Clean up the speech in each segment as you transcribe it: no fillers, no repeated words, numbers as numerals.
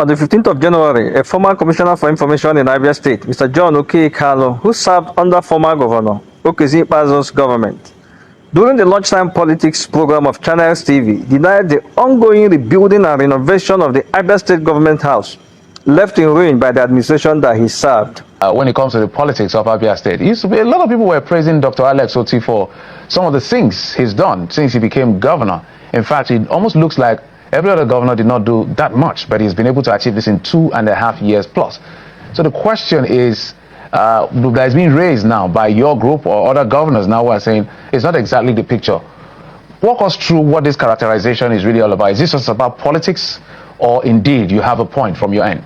On the 15th of January, a former Commissioner for Information in Abia State, Mr. John Okiyi Kalu, who served under former Governor Okiyi Kalu's government, during the lunchtime politics program of Channels TV, denied the ongoing rebuilding and renovation of the Abia State Government House, left in ruin by the administration that he served. When it comes to the politics of Abia State, it used to be a lot of people were praising Dr. Alex Otti for some of the things he's done since he became governor. In fact, it almost looks like every other governor did not do that much, but he's been able to achieve this in 2.5 years plus. So the question is, that is being raised now by your group or other governors now who are saying it's not exactly the picture. Walk us through what this characterization is really all about. Is this just about politics, or indeed you have a point from your end?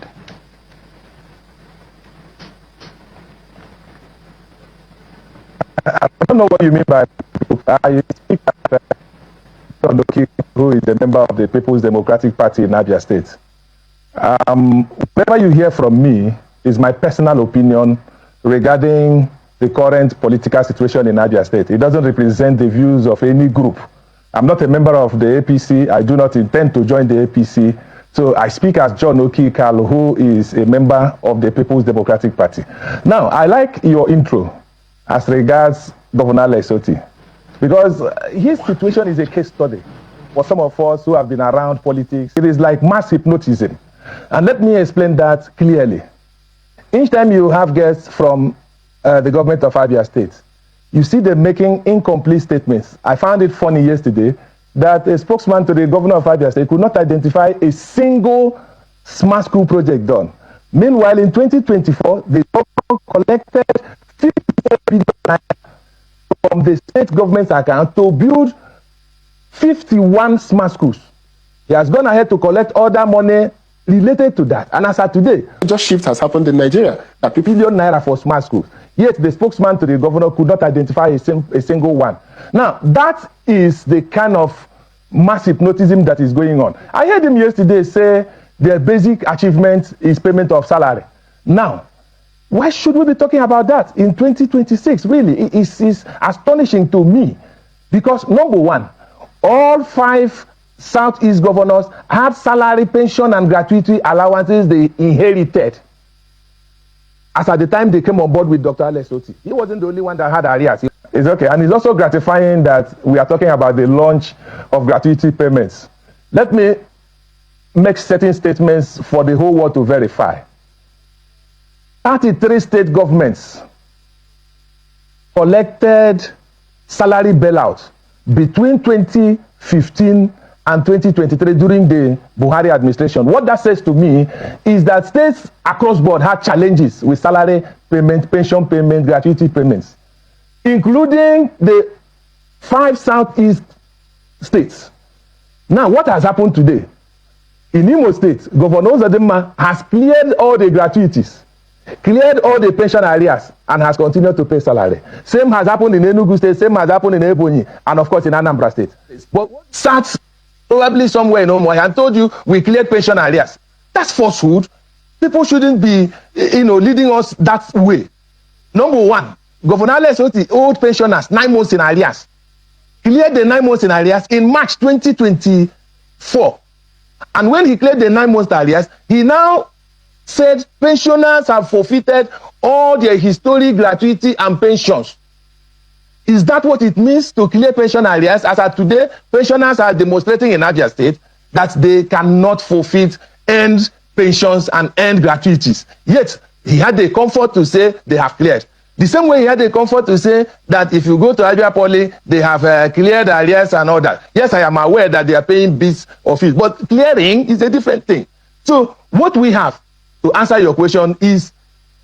I don't know what you mean by I speak as John Okiyi, who is a member of the People's Democratic Party in Abia State. Whatever you hear from me is my personal opinion regarding the current political situation in Abia State. It doesn't represent the views of any group. I'm not a member of the APC. I do not intend to join the APC. So I speak as John Okiyi Kalu, who is a member of the People's Democratic Party. Now, I like your intro as regards Governor Alex Otti, because his situation is a case study for some of us who have been around politics. It is like mass hypnotism. And let me explain that clearly. Each time you have guests from the government of Abia State, you see them making incomplete statements. I found it funny yesterday that a spokesman to the governor of Abia State could not identify a single smart school project done. Meanwhile, in 2024, the government collected 54 billion from the state government's account to build 51 smart schools. He has gone ahead to collect other money related to that. And as of today, just shift has happened in Nigeria. That $1 billion naira for smart schools. Yet the spokesman to the governor could not identify a single one. Now, that is the kind of mass hypnotism that is going on. I heard him yesterday say their basic achievement is payment of salary. Now, why should we be talking about that in 2026? Really, it is astonishing to me. Because number one, all 5 Southeast governors had salary, pension, and gratuity allowances they inherited as at the time they came on board with Dr. Alex Otti. He wasn't the only one that had arrears. It's okay. And it's also gratifying that we are talking about the launch of gratuity payments. Let me make certain statements for the whole world to verify. 33 state governments collected salary bailout between 2015 and 2023 during the Buhari administration. What that says to me is that states across board had challenges with salary payment, pension payment, gratuity payments, including the 5 Southeast states. Now, what has happened today? In Imo State, Governor Uzodinma has cleared all the gratuities, cleared all the pension arrears, and has continued to pay salary. Same has happened in Enugu State, same has happened in Ebonyi, and of course in Anambra State. But sat probably somewhere in Umuahia and told you we cleared pension arrears. That's falsehood. People shouldn't be, leading us that way. Number one, Governor Alex Otti owed pensioners 9 months in arrears. Cleared the 9 months in arrears in March 2024. And when he cleared the 9 months arrears, he now said pensioners have forfeited all their historic gratuity and pensions. Is that what it means to clear pension arrears? As of today, pensioners are demonstrating in Abia State that they cannot forfeit earned pensions and earned gratuities. Yet, he had the comfort to say they have cleared. The same way he had the comfort to say that if you go to Abia Poly, they have cleared arrears and all that. Yes, I am aware that they are paying bits of it, but clearing is a different thing. So, what we have to answer your question is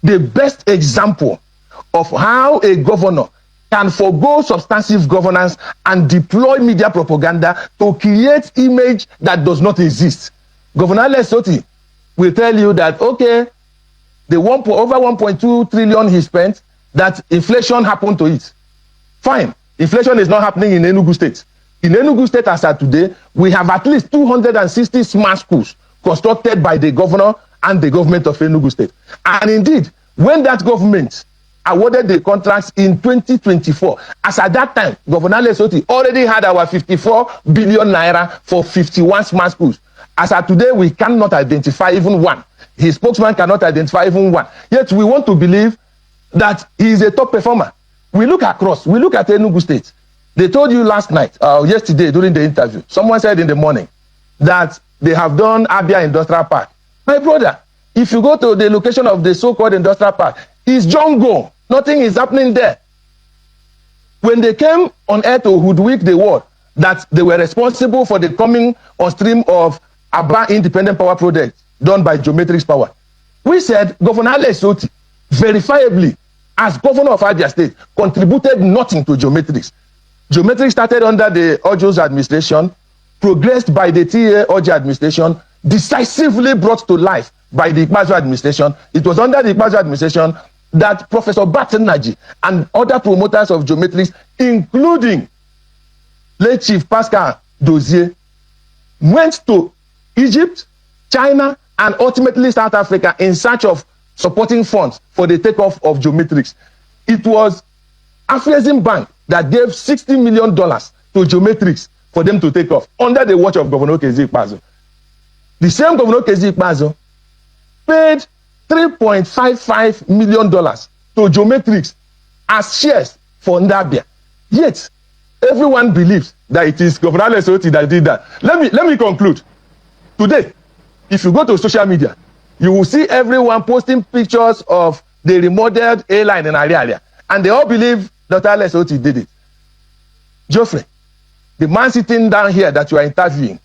the best example of how a governor can forgo substantive governance and deploy media propaganda to create image that does not exist. Governor Alex Otti will tell you that, okay, the over 1.2 trillion he spent, that inflation happened to it. Fine. Inflation is not happening in Enugu State. In Enugu State, as of today, we have at least 260 smart schools constructed by the governor and the government of Enugu State. And indeed, when that government awarded the contracts in 2024, as at that time, Governor Alex Otti already had our 54 billion naira for 51 smart schools. As of today, we cannot identify even one. His spokesman cannot identify even one. Yet we want to believe that he is a top performer. We look across, we look at Enugu State. They told you last night, yesterday during the interview, someone said in the morning that they have done Abia Industrial Park. My brother, if you go to the location of the so-called industrial park, it's jungle. Nothing is happening there. When they came on air to hoodwink the world that they were responsible for the coming on stream of Aba Independent Power Project done by Geometrics Power, we said Governor Alex Otti, verifiably, as governor of Abia State, contributed nothing to Geometrics. Geometrics started under the Ojo's administration, progressed by the TA Ojo administration, decisively brought to life by the Ikpeazu administration. It was under the Ikpeazu administration that Professor Batenaji and other promoters of Geometrics, including late Chief Pascal Dozier, went to Egypt, China, and ultimately South Africa in search of supporting funds for the takeoff of Geometrics. It was Afrexim Bank that gave $60 million to Geometrics for them to take off under the watch of Governor Okeyi Kalu. The same Governor Okeyi Kalu paid $3.55 million to Geometrics as shares for Ndi Abia. Yet, everyone believes that it is Governor Alex Otti that did that. Let me conclude. Today, if you go to social media, you will see everyone posting pictures of the remodeled airline in Umuahia, and they all believe Dr. Alex Otti did it. Geoffrey, the man sitting down here that you are interviewing,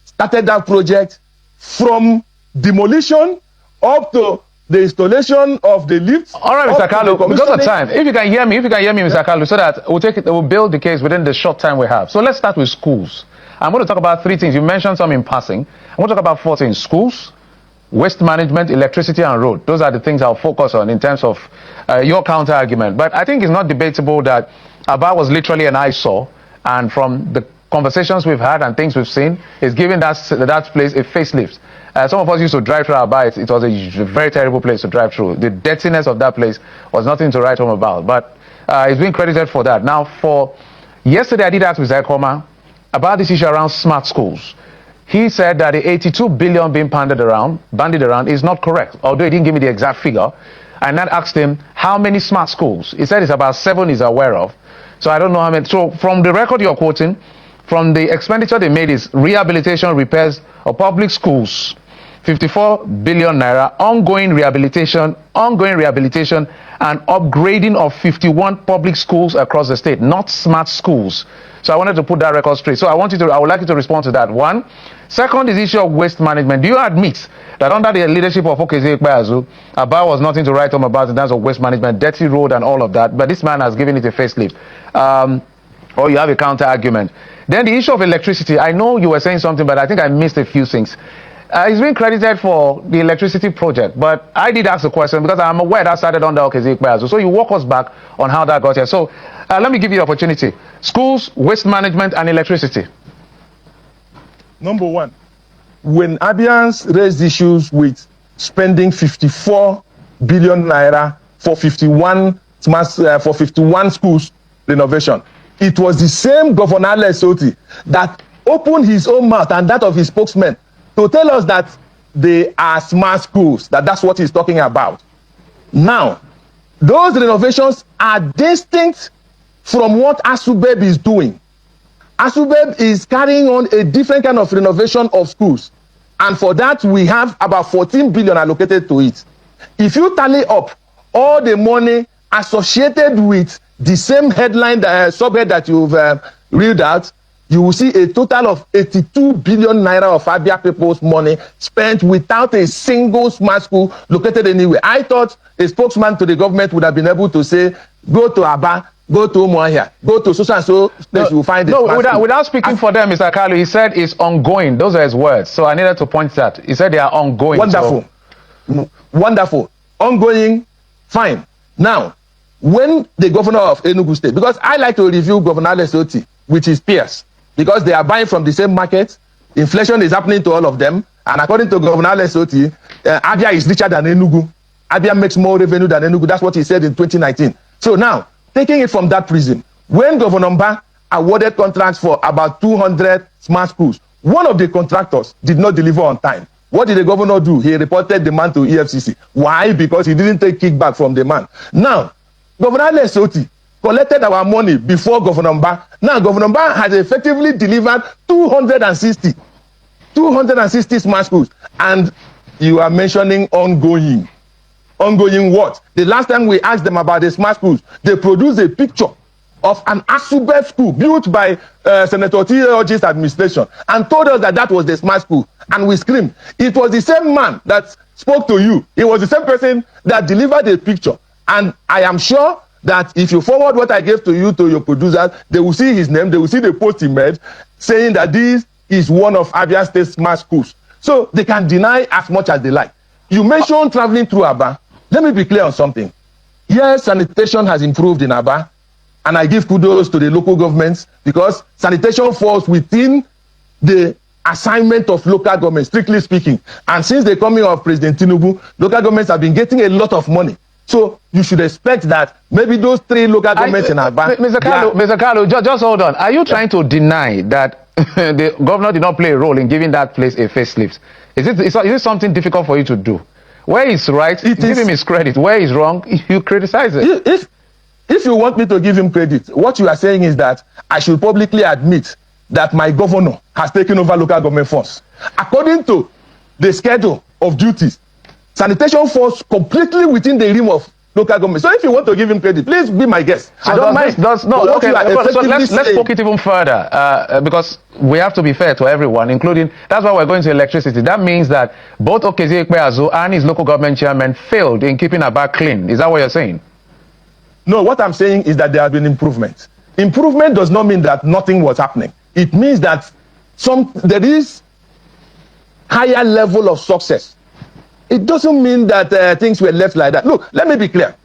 started that project from demolition up to the installation of the lifts. All right, Mr. Kalu, because of time, if you can hear me, Mr. Kalu, so that we'll build the case within the short time we have. So let's start with schools. I'm going to talk about three things. You mentioned some in passing. I'm going to talk about four things: schools, waste management, electricity, and road. Those are the things I'll focus on in terms of your counter argument. But I think it's not debatable that Aba was literally an eyesore, and from the conversations we've had and things we've seen, is giving that place a facelift. Some of us used to drive through Aba. It was a very terrible place to drive through. The dirtiness of that place was nothing to write home about. But it's been credited for that. Now, for yesterday, I did ask Mr. Ekoma about this issue around smart schools. He said that the 82 billion being bandied around is not correct, although he didn't give me the exact figure. And then asked him how many smart schools. He said it's about 7 he's aware of. So I don't know how many. So from the record you're quoting, from the expenditure they made is rehabilitation, repairs of public schools, 54 billion naira, ongoing rehabilitation, and upgrading of 51 public schools across the state, not smart schools. So I wanted to put that record straight. So I would like you to respond to that. One. Second is the issue of waste management. Do you admit that under the leadership of Okeyi Kalu, Aba was nothing to write home about in terms of waste management, dirty road and all of that, but this man has given it a facelift? Or you have a counter argument. Then the issue of electricity. I know you were saying something, but I think I missed a few things. He's been credited for the electricity project, but I did ask a question because I'm aware that started under Okeyi Kalu. So you walk us back on how that got here. So let me give you the opportunity. Schools, waste management, and electricity. Number one, when Abians raised issues with spending 54 billion naira for 51 schools renovation, it was the same Governor Alex Otti that opened his own mouth and that of his spokesman to tell us that they are smart schools, that's what he's talking about. Now, those renovations are distinct from what Asubeb is doing. Asubeb is carrying on a different kind of renovation of schools. And for that, we have about 14 billion allocated to it. If you tally up all the money associated with the same headline, subhead that you've read out, you will see a total of 82 billion naira of Abia people's money spent without a single smart school located anywhere. I thought a spokesman to the government would have been able to say, go to Aba, go to Umuahia, go to so and so place, you will find it. No, without speaking for them, Mr. Kalu, he said it's ongoing. Those are his words. So I needed to point that. He said they are ongoing. Wonderful. So. Wonderful. Ongoing, fine. Now, when the governor of Enugu State, because I like to review Governor Alex Otti with his peers, because they are buying from the same market, inflation is happening to all of them, and according to Governor Alex Otti, Abia is richer than Enugu. Abia makes more revenue than Enugu. That's what he said in 2019. So now, taking it from that prism, when Governor Mba awarded contracts for about 200 smart schools, One of the contractors did not deliver on time. What did the governor do? He reported the man to EFCC. Why? Because he didn't take kickback from the man. Now, Governor Otti collected our money before Governor Mba. Now, Governor Mba has effectively delivered 260 smart schools. And you are mentioning ongoing. Ongoing what? The last time we asked them about the smart schools, they produced a picture of an Asubeb school built by Senator Okiyi's administration and told us that that was the smart school. And we screamed. It was the same man that spoke to you. It was the same person that delivered the picture. And I am sure that if you forward what I gave to you to your producers, they will see his name, they will see the post he made saying that this is one of Abia State smart schools. So they can deny as much as they like. You mentioned traveling through Aba. Let me be clear on something. Yes, sanitation has improved in Aba, and I give kudos to the local governments because sanitation falls within the assignment of local government, strictly speaking. And since the coming of President Tinubu, local governments have been getting a lot of money. So you should expect that maybe those 3 local governments in Aba. Mr. Kalu, just hold on. Are you trying to deny that the governor did not play a role in giving that place a facelift? Is it something difficult for you to do? Where is right, give him his credit. Where is wrong, you criticize it. If you want me to give him credit, what you are saying is that I should publicly admit that my governor has taken over local government funds. According to the schedule of duties, sanitation falls completely within the realm of local government. So if you want to give him credit, please be my guest. So I don't mind. So let's poke it even further because we have to be fair to everyone, including, that's why we're going to electricity. That means that both Okiyi Kalu and his local government chairman failed in keeping Aba clean. Is that what you're saying? No, what I'm saying is that there have been improvements. Improvement does not mean that nothing was happening. It means that there is higher level of success. It doesn't mean that things were left like that. Look, let me be clear.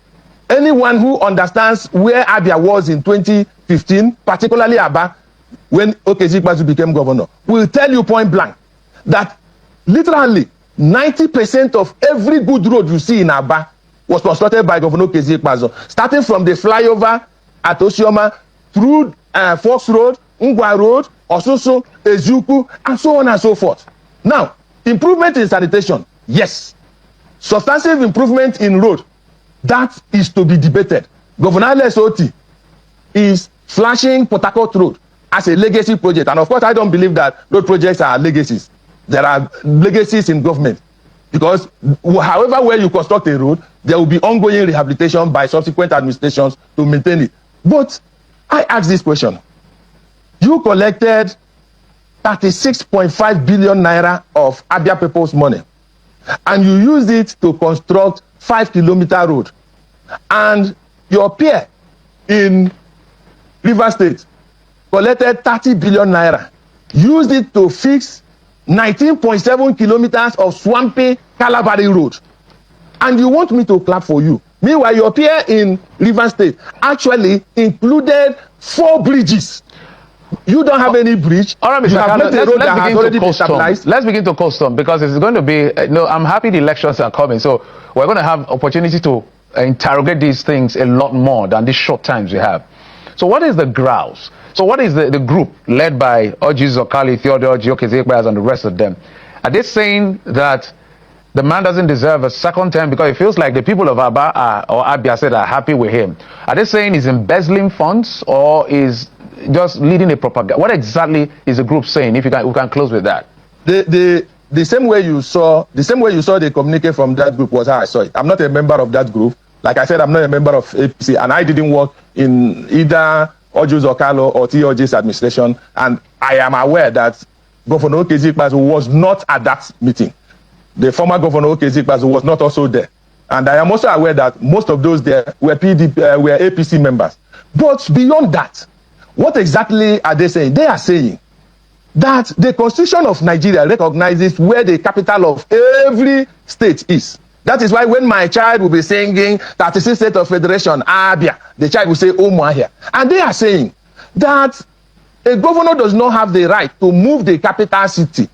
Anyone who understands where Abia was in 2015, particularly Aba, when Okiyi Kalu became governor, will tell you point blank that literally 90% of every good road you see in Aba was constructed by Governor Okiyi Kalu, starting from the flyover at Osioma through Fox Road, Ngwa Road, Osusu, Ezuku, and so on and so forth. Now, improvement in sanitation, yes. Substantive improvement in road, that is to be debated. Governor Otti is flashing Port Harcourt Road as a legacy project. And of course, I don't believe that road projects are legacies. There are legacies in government. Because however well you construct a road, there will be ongoing rehabilitation by subsequent administrations to maintain it. But I ask this question. You collected 36.5 billion naira of Abia people's money, and you used it to construct 5-kilometer road. And your peer in Rivers State collected 30 billion naira, used it to fix 19.7 kilometers of swampy Calabari Road. And you want me to clap for you. Meanwhile, your peer in Rivers State actually included 4 bridges. You don't have any bridge. All right, Mr. Kalu, let's begin to custom because it's going to be, I'm happy the elections are coming. So we're going to have opportunity to interrogate these things a lot more than these short times we have. So what is the grouse? So what is the group led by Oji Zokali, Theodore, Okiyi Kalu, and the rest of them? Are they saying that the man doesn't deserve a second term because it feels like the people of Aba or Abia State are happy with him? Are they saying he's embezzling funds or is just leading a propaganda? What exactly is the group saying? If we can close with that. The same way you saw the communique from that group was how I saw it. I'm not a member of that group. Like I said, I'm not a member of APC, and I didn't work in either Oji Zokalo or Oji's administration. And I am aware that Governor Okiyi Kalu was not at that meeting. The former Governor Okiyi Kalu was not also there. And I am also aware that most of those there were APC members. But beyond that, what exactly are they saying? They are saying that the Constitution of Nigeria recognizes where the capital of every state is. That is why when my child will be singing 36 State of Federation, Abia, the child will say Umuahia. And they are saying that a governor does not have the right to move the capital city,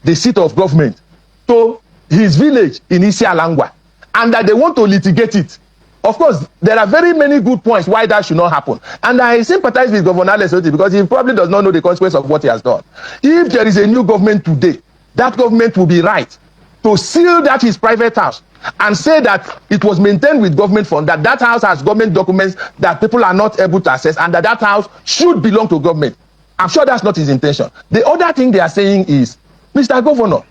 the seat of government, to his village in Isialangwa, and that they want to litigate it. Of course, there are very many good points why that should not happen. And I sympathize with Governor Otti because he probably does not know the consequence of what he has done. If there is a new government today, that government will be right to seal that his private house and say that it was maintained with government fund, that that house has government documents that people are not able to access, and that that house should belong to government. I'm sure that's not his intention. The other thing they are saying is, Mr. Governor,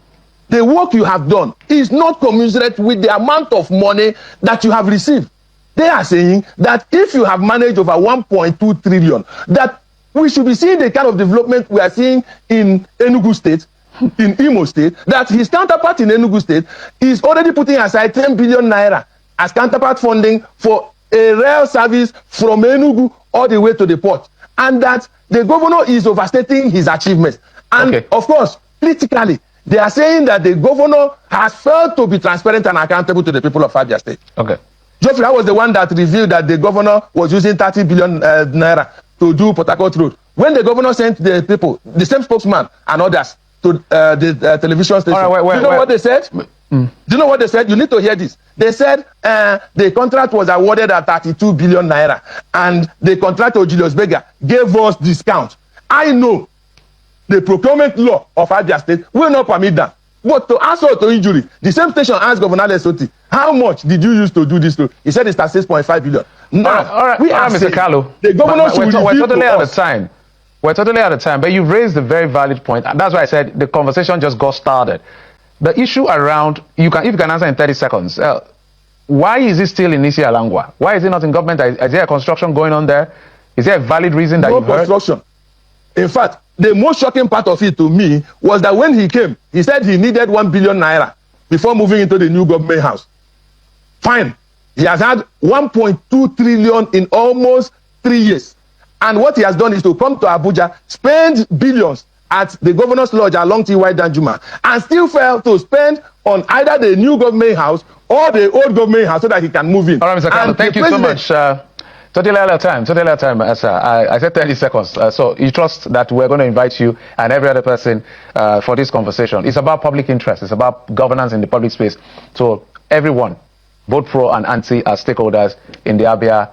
the work you have done is not commensurate with the amount of money that you have received. They are saying that if you have managed over 1.2 trillion, that we should be seeing the kind of development we are seeing in Enugu State, in Imo State, that his counterpart in Enugu State is already putting aside 10 billion naira as counterpart funding for a rail service from Enugu all the way to the port, and that the governor is overstating his achievements. And of course, politically, they are saying that the governor has failed to be transparent and accountable to the people of Abia State. Geoffrey, I was the one that revealed that the governor was using 30 billion naira to do Port Harcourt Road. When the governor sent the people, the same spokesman and others, to the television station, do you know what they said? Do you know what they said? You need to hear this. They said the contract was awarded at 32 billion naira, and the contractor Julius Berger gave us discount. I know the procurement law of Abia State will not permit that. But to answer to injury, the same station asked Governor Otti, how much did you use to do this road? He said it's at 6.5 billion. Now, all right, Mr. Kalu, the governor should we're totally out of us. time. We're totally out of time, but you've raised a very valid point. And that's why I said the conversation just got started. The issue around, if you can answer in 30 seconds, why is it still in Isi Alangwa? Why is it not in government? Is there a construction going on there? Is there a valid reason that you've heard? No construction. In fact, the most shocking part of it to me was that when he came, he said he needed 1 billion naira before moving into the new government house. Fine. He has had 1.2 trillion in almost 3 years. And what he has done is to come to Abuja, spend billions at the governor's lodge along T.Y. Danjuma, and still fail to spend on either the new government house or the old government house so that he can move in. All right, Mr. Kalu, thank you so much. Totally out of time, sir. I said 30 seconds. So you trust that we're going to invite you and every other person for this conversation. It's about public interest. It's about governance in the public space. So everyone, both pro and anti, are stakeholders in the Abia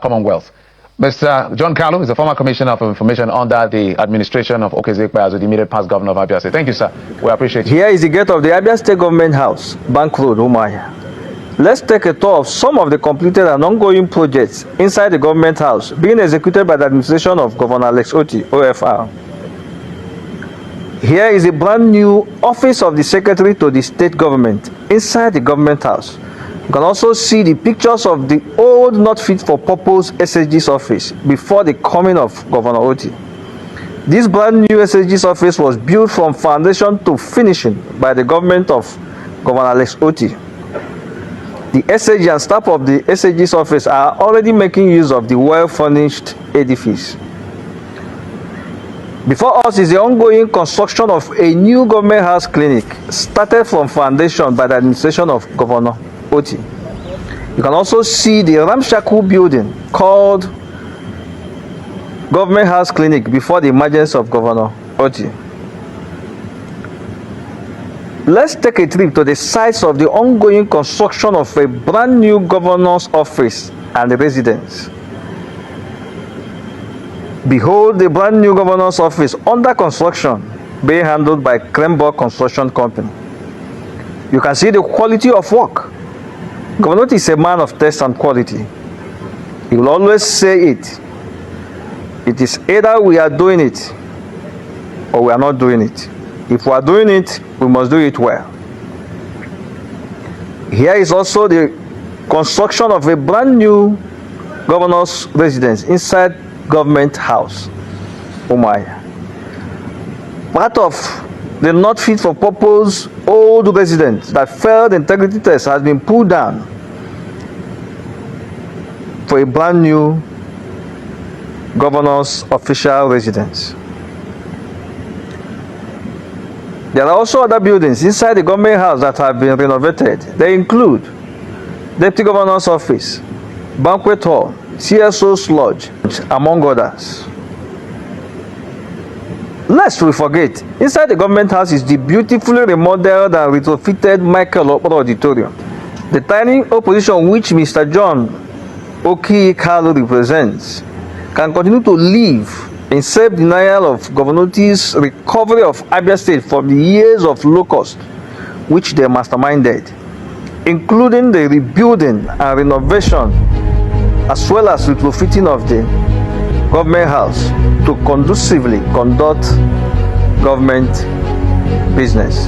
Commonwealth. Mr. John Kalu is the former Commissioner for Information under the administration of Okiyi Kalu as the immediate past governor of Abia State. Thank you, sir. We appreciate you. Here is the gate of the Abia State Government House, Bank Road, Umuahia. Let's take a tour of some of the completed and ongoing projects inside the government house being executed by the administration of Governor Otti, OFR. Here is a brand new office of the Secretary to the State Government inside the government house. You can also see the pictures of the old not fit for purpose SSG's office before the coming of Governor Otti. This brand new SSG's office was built from foundation to finishing by the government of Governor Otti. The SSG and staff of the SSG's office are already making use of the well-furnished edifice. Before us is the ongoing construction of a new government house clinic started from foundation by the administration of Governor Otti. You can also see the ramshackle building called Government House Clinic before the emergence of Governor Otti. Let's take a trip to the sites of the ongoing construction of a brand new governor's office and residence. Behold the brand new governor's office under construction being handled by Kremborg Construction Company. You can see the quality of work. Governor is a man of taste and quality. He will always say it. It is either we are doing it or we are not doing it. If we are doing it, we must do it well. Here is also the construction of a brand new governor's residence inside Government House, Umuahia. Part of the not fit for purpose old residence that failed integrity test has been pulled down for a brand new governor's official residence. There are also other buildings inside the government house that have been renovated. They include Deputy Governor's Office, Banquet Hall, CSO's Lodge, among others. Lest we forget, inside the government house is the beautifully remodeled and retrofitted Michael Okporo Auditorium. The tiny opposition which Mr. John Okiyi Kalu represents can continue to live in self-denial of Governor Otti's recovery of Abia State from the years of locust which they masterminded, including the rebuilding and renovation as well as retrofitting of the government house to conducively conduct government business.